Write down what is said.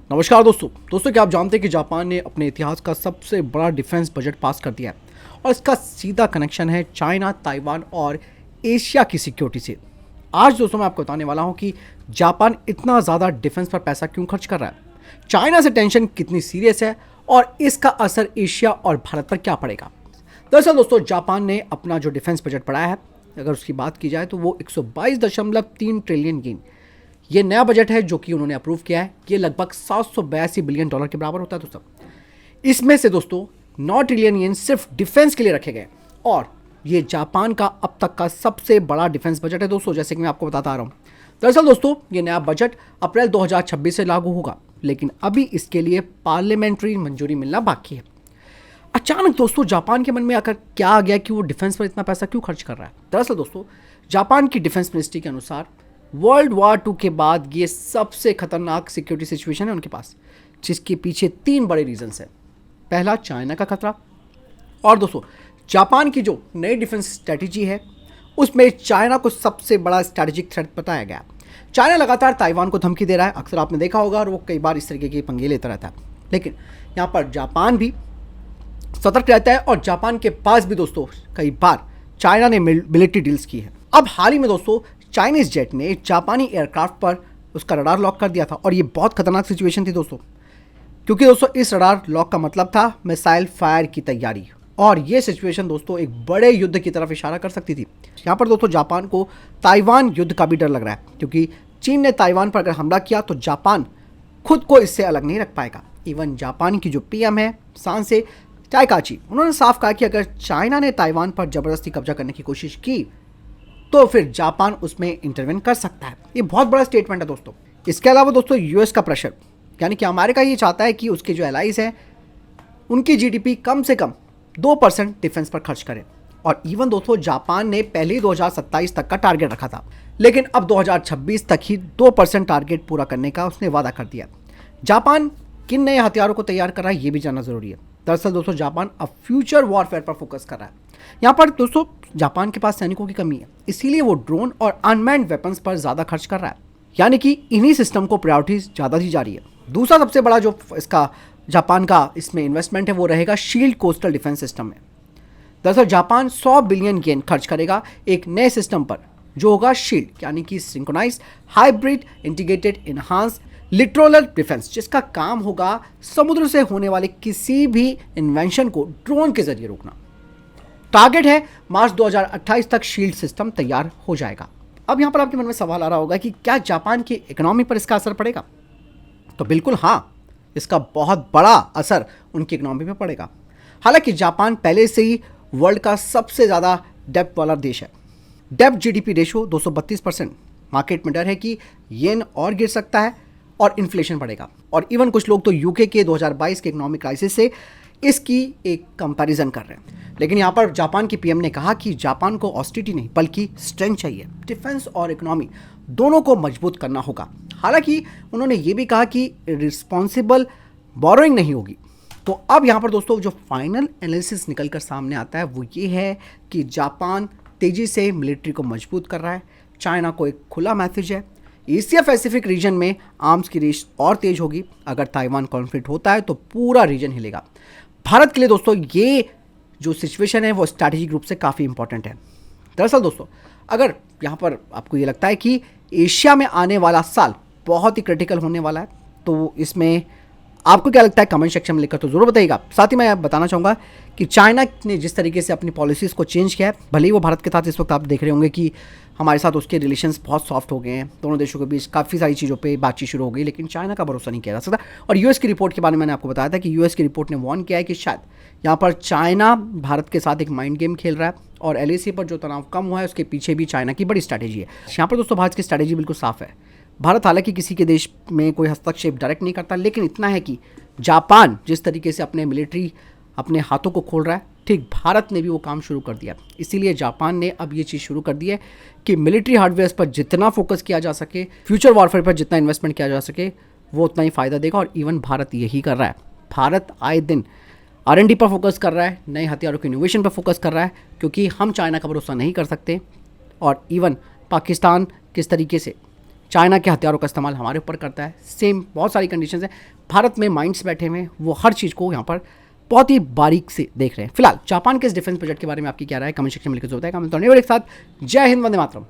नमस्कार दोस्तों क्या आप जानते हैं कि जापान ने अपने इतिहास का सबसे बड़ा डिफेंस बजट पास कर दिया है और इसका सीधा कनेक्शन है चाइना, ताइवान और एशिया की सिक्योरिटी से। आज दोस्तों मैं आपको बताने वाला हूं कि जापान इतना ज़्यादा डिफेंस पर पैसा क्यों खर्च कर रहा है, चाइना से टेंशन कितनी सीरियस है और इसका असर एशिया और भारत पर क्या पड़ेगा। दरअसल दोस्तों जापान ने अपना जो डिफेंस बजट बढ़ाया है, अगर उसकी बात की जाए तो वो 122.3 ट्रिलियन येन, ये नया बजट है जो कि उन्होंने अप्रूव किया है। ये लगभग 782 बिलियन डॉलर के बराबर होता है दोस्तों। इसमें से दोस्तों 9 ट्रिलियन येन सिर्फ डिफेंस के लिए रखे गए और ये जापान का अब तक का सबसे बड़ा डिफेंस बजट है दोस्तों, जैसे कि मैं आपको बताता आ रहा हूँ। दरअसल दोस्तों ये नया बजट अप्रैल 2026 से लागू होगा, लेकिन अभी इसके लिए पार्लियामेंट्री मंजूरी मिलना बाकी है। अचानक दोस्तों जापान के मन में आकर क्या आ गया कि वो डिफेंस पर इतना पैसा क्यों खर्च कर रहा है। दरअसल दोस्तों जापान की डिफेंस मिनिस्ट्री के अनुसार वर्ल्ड वॉर 2 के बाद ये सबसे खतरनाक सिक्योरिटी सिचुएशन है उनके पास, जिसके पीछे 3 बड़े रीजंस हैं। पहला, चाइना का खतरा, और दोस्तों जापान की जो नई डिफेंस स्ट्रेटेजी है उसमें चाइना को सबसे बड़ा स्ट्रैटेजिक थ्रेट बताया गया। चाइना लगातार ताइवान को धमकी दे रहा है, अक्सर आपने देखा होगा, और वो कई बार इस तरीके के पंगे लेता रहता है। लेकिन यहाँ पर जापान भी सतर्क रहता है और जापान के पास भी दोस्तों कई बार चाइना ने मिलिट्री डील्स की है। अब हाल ही में दोस्तों चाइनीज जेट ने जापानी एयरक्राफ्ट पर उसका रडार लॉक कर दिया था और ये बहुत खतरनाक सिचुएशन थी दोस्तों, क्योंकि दोस्तों इस रडार लॉक का मतलब था मिसाइल फायर की तैयारी, और ये सिचुएशन दोस्तों एक बड़े युद्ध की तरफ इशारा कर सकती थी। यहाँ पर दोस्तों जापान को ताइवान युद्ध का भी डर लग रहा है, क्योंकि चीन ने ताइवान पर अगर हमला किया तो जापान खुद को इससे अलग नहीं रख पाएगा। इवन जापान की जो पीएम है सांसे टाइकाची, उन्होंने साफ कहा कि अगर चाइना ने ताइवान पर जबरदस्ती कब्जा करने की कोशिश की तो फिर जापान उसमें इंटरवेन कर सकता है। ये बहुत बड़ा स्टेटमेंट है दोस्तों। इसके अलावा दोस्तों यूएस का प्रेशर, यानी कि अमेरिका ये चाहता है कि उसके जो एलाइज हैं उनकी जीडीपी कम से कम 2% डिफेंस पर खर्च करें। और इवन दोस्तों जापान ने पहले ही 2027 तक का टारगेट रखा था, लेकिन अब 2026 तक ही 2% टारगेट पूरा करने का उसने वादा कर दिया। जापान किन नए हथियारों को तैयार कर रहा है ये भी जानना जरूरी है। दरअसल दोस्तों जापान अब फ्यूचर वॉरफेयर पर फोकस कर रहा है। यहाँ पर दोस्तों जापान के पास सैनिकों की कमी है, इसीलिए वो ड्रोन और अनमैन्ड वेपन्स पर ज़्यादा खर्च कर रहा है, यानी कि इन्हीं सिस्टम को प्रायोरिटी ज़्यादा दी जा रही है। दूसरा सबसे बड़ा जो इसका जापान का इसमें इन्वेस्टमेंट है वो रहेगा शील्ड कोस्टल डिफेंस सिस्टम में। दरअसल जापान 100 बिलियन येन खर्च करेगा एक नए सिस्टम पर जो होगा शील्ड, यानी कि synchronize hybrid integrated enhance littoral defence, जिसका काम होगा समुद्र से होने वाले किसी भी इन्वेंशन को ड्रोन के जरिए रोकना। टारगेट है मार्च 2028 तक शील्ड सिस्टम तैयार हो जाएगा। अब यहां पर आपके मन में सवाल आ रहा होगा कि क्या जापान की इकोनॉमी पर इसका असर पड़ेगा? तो बिल्कुल हाँ, इसका बहुत बड़ा असर उनकी इकोनॉमी पर पड़ेगा। हालांकि जापान पहले से ही वर्ल्ड का सबसे ज़्यादा डेब्ट वाला देश है। डेब्ट जीडीपी रेशो 232%। मार्केट में डर है कि येन और गिर सकता है और इन्फ्लेशन बढ़ेगा, और इवन कुछ लोग तो यूके के 2022 के इकोनॉमिक क्राइसिस से इसकी एक कंपैरिजन कर रहे हैं। लेकिन यहाँ पर जापान की पीएम ने कहा कि जापान को ऑस्टिटी नहीं बल्कि स्ट्रेंथ चाहिए। डिफेंस और इकोनॉमी दोनों को मजबूत करना होगा। हालांकि उन्होंने ये भी कहा कि रिस्पॉन्सिबल बोरोइंग नहीं होगी। तो अब यहाँ पर दोस्तों जो फाइनल एनालिसिस निकल कर सामने आता है वो ये है कि जापान तेज़ी से मिलिट्री को मजबूत कर रहा है। चाइना को एक खुला मैसेज है, एशिया पैसिफिक रीजन में आर्म्स की रेस और तेज होगी। अगर ताइवान कॉन्फ्लिक्ट होता है तो पूरा रीजन हिलेगा। भारत के लिए दोस्तों ये जो सिचुएशन है वो स्ट्रैटेजिक रूप से काफ़ी इंपॉर्टेंट है। दरअसल दोस्तों अगर यहाँ पर आपको ये लगता है कि एशिया में आने वाला साल बहुत ही क्रिटिकल होने वाला है, तो इसमें आपको क्या लगता है कमेंट सेक्शन में लिखकर तो ज़रूर बताइएगा। साथ ही मैं बताना चाहूँगा कि चाइना ने जिस तरीके से अपनी पॉलिसीज़ को चेंज किया है, भले ही वो भारत के साथ इस वक्त आप देख रहे होंगे कि हमारे साथ उसके रिलेशंस बहुत सॉफ्ट हो गए हैं, दोनों देशों के बीच काफ़ी सारी चीज़ों पे बातचीत शुरू हो गई, लेकिन चाइना का भरोसा नहीं किया जा सकता। और यूएस की रिपोर्ट के बारे में मैंने आपको बताया था कि यूएस की रिपोर्ट ने वार्न किया है कि शायद यहाँ पर चाइना भारत के साथ एक माइंड गेम खेल रहा है, और एलएसी पर जो तनाव कम हुआ है उसके पीछे भी चाइना की बड़ी स्ट्रैटेजी है। यहाँ पर दोस्तों भारत की स्ट्रैटेजी बिल्कुल साफ है। भारत हालांकि किसी के देश में कोई हस्तक्षेप डायरेक्ट नहीं करता, लेकिन इतना है कि जापान जिस तरीके से अपने मिलिट्री अपने हाथों को खोल रहा है, ठीक भारत ने भी वो काम शुरू कर दिया। इसीलिए जापान ने अब ये चीज़ शुरू कर दी है कि मिलिट्री हार्डवेयर पर जितना फोकस किया जा सके, फ्यूचर वॉरफेयर पर जितना इन्वेस्टमेंट किया जा सके, वो उतना ही फ़ायदा देगा। और इवन भारत यही कर रहा है। भारत आए दिन R&D पर फोकस कर रहा है, नए हथियारों के इनोवेशन पर फोकस कर रहा है, क्योंकि हम चाइना का भरोसा नहीं कर सकते। और इवन पाकिस्तान किस तरीके से चाइना के हथियारों का इस्तेमाल हमारे ऊपर करता है, सेम बहुत सारी कंडीशंस हैं। भारत में माइंड्स बैठे हुए हैं, वो हर चीज़ को यहाँ पर बहुत ही बारीक से देख रहे हैं। फिलहाल जापान के इस डिफेंस बजट के बारे में आपकी क्या राय है, कमेंट सेक्शन में लिखकर जरूर बताएगा। हम तो एक साथ जय हिंद, वंदे मातरम।